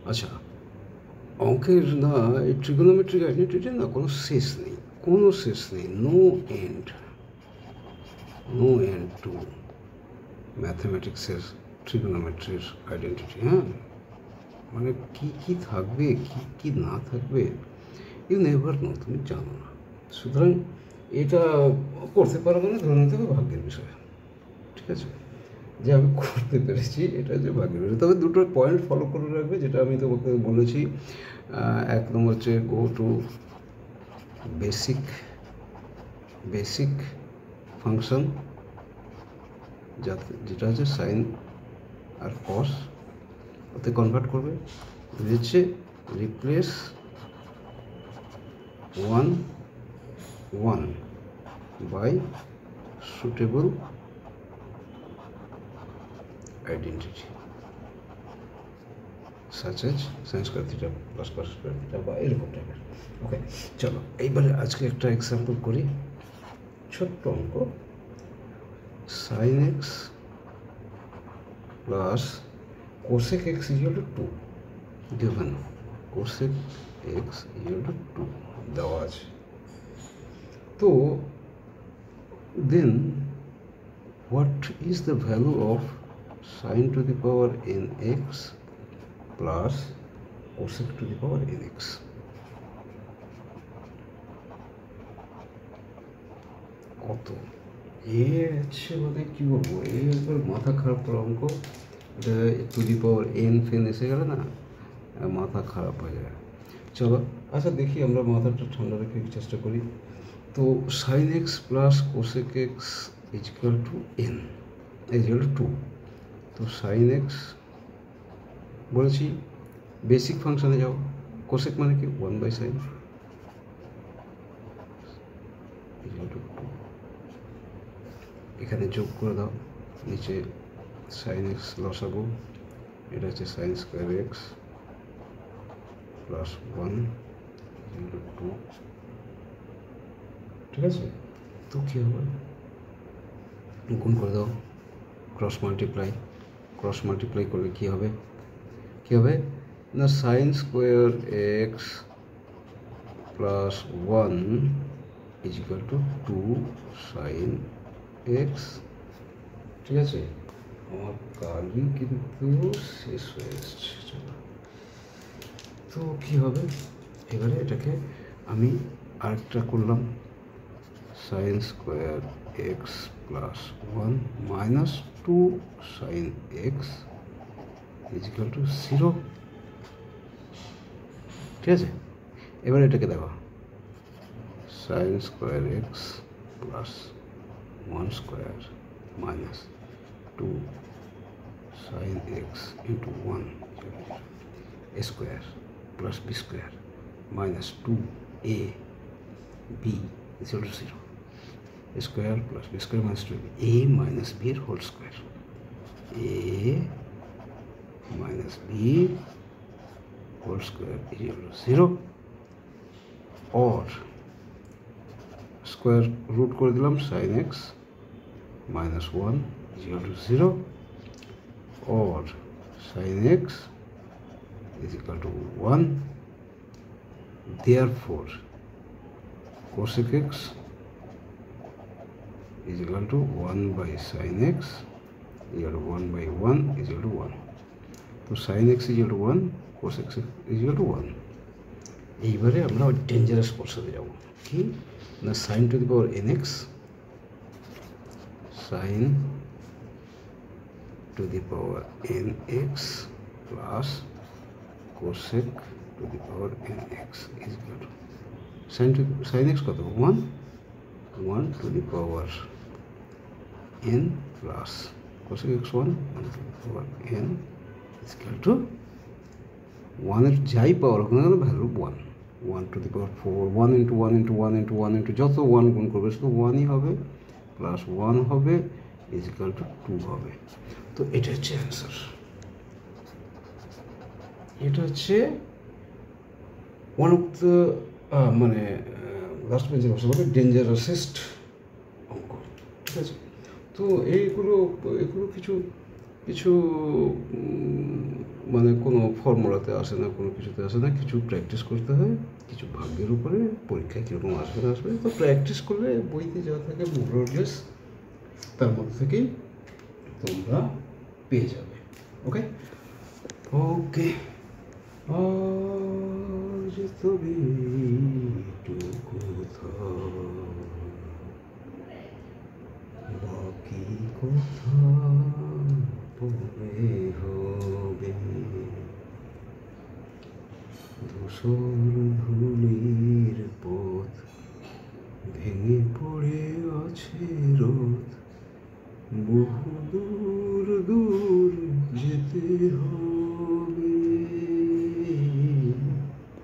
আচ্ছা, অঙ্কের না এই ট্রিগোনোমেট্রিক আইডেন্টিটি না কোনো শেষ নেই, কোনো শেষ নেই, নো এন্ড টু ম্যাথামেটিক্সের ট্রিগোনোমেট্রির আইডেন্টিটি। হ্যাঁ, মানে কী কী থাকবে, কী কী না থাকবে, ইউ নেভার নো, তুমি জানো না। সুতরাং এটা করতে পারো মানে ধরে নিতে হবে ভাগ্যের বিষয়। ঠিক আছে, যে আমি করতে পেরেছি এটা হচ্ছে ভাগ্যের বিষয়। তবে দুটো পয়েন্ট ফলো করে রাখবে, যেটা আমি তোমাকে বলেছি। এক নম্বর হচ্ছে গো টু বেসিক ফাংশন, যেটা হচ্ছে সাইন আর কস, ওতে কনভার্ট করবে। হচ্ছে replace 1 by suitable identity such as sin square theta plus cos square theta বা এরকম টাইপের। ওকে, চলো এইবারে আজকে একটা এক্সাম্পল করি, ছোট্ট অঙ্ক। sin x plus cosec x equal to 2 given, cosec x equal to 2 দেওয়া আছে। তো then what is the value of sin to the power nx plus cosec to the power nx? কত? এ হচ্ছে মানে কী বলবো, একবার মাথা খারাপ করা অঙ্ক। এটা টু দি পাওয়ার এন ফেন এসে গেলে না মাথা খারাপ হয়ে যায়। চলো আচ্ছা দেখি, আমরা মাথাটা ঠান্ডা রেখে চেষ্টা করি। তো sine x plus cosec x equal to n equal to 2। তো সাইন এক্স বলেছি বেসিক ফাংশানে যাও, কোসেক মানে কি 1/sin ইজিক্যাল টু 2। এখানে যোগ করে দাও, নিচে সাইন এক্স লসাগু, এটা হচ্ছে sine square x plus 1 equal to 2। ঠিক আছে, তো কী হবে, গুণ করে দাও, ক্রস মাল্টিপ্লাই করলে কী হবে না, sine square x plus 1 equal to 2 sine x. ঠিক আছে, আমার কালই কিন্তু শেষ হয়ে এসছে। চলো, তো কী হবে এবারে, এটাকে আমি আরেকটা করলাম, sine square x plus 1 minus 2 sine x equal to 0। ঠিক আছে, এবার এটাকে দেখো, sine square x plus 1 square minus 2 sine x into 1 square plus b square minus 2 ab equal to 0, square plus b square minus 2a minus b এর whole square, a minus b whole square equal to 0। और square root করে দিলাম sine x minus 1 equal to 0 और sine x is equal to 1। therefore cosec x is equal to 1 by sin x equal to 1 by 1 is equal to 1। तो sin x is equal to 1, cos x is equal to 1। এইবারে আমরা dangerous পদ্ধতিতে যাব, কি না, sin to the power nx sin to the power nx plus cosec to the power nx is equal to sin x কত 1 to the power n plus cosec x 1 to the power n is equal to 1 এর যাই পাওয়ার হোক না কেন value 1 to the power 4, 1 into 1 into 1 into 1 into যত 1 গুণ করবে শুধু 1ই হবে, প্লাস 1 হবে ইজ ইকুয়াল টু 2 হবে। তো এটা হচ্ছে অ্যান্সার, এটা হচ্ছে ওয়ান অফ দ্য মানে লাস্ট বেঞ্চের ভাষা বলে ডেঞ্জারাসেস্ট অঙ্ক। ঠিক আছে, তো এইগুলো কিছু মানে কোনো ফর্মুলাতে আসে না, কোনো কিছুতে আসে না, কিছু প্র্যাকটিস করতে হয়, কিছু ভাগ্যের উপরে, পরীক্ষায় কীরকম আসবে না আসবে। তো প্র্যাকটিস করলে বইতে যা থাকে মোরলেস তার মধ্যে থেকেই তোমরা পেয়ে যাবে। ওকে ওকে, আজ তবে এইটুকু বাকি কথা পরে হবে। ধূসর ধূলির পথ ভেঙে পড়ে আছে রোদ, বহু দূর দূর যেতে হবে।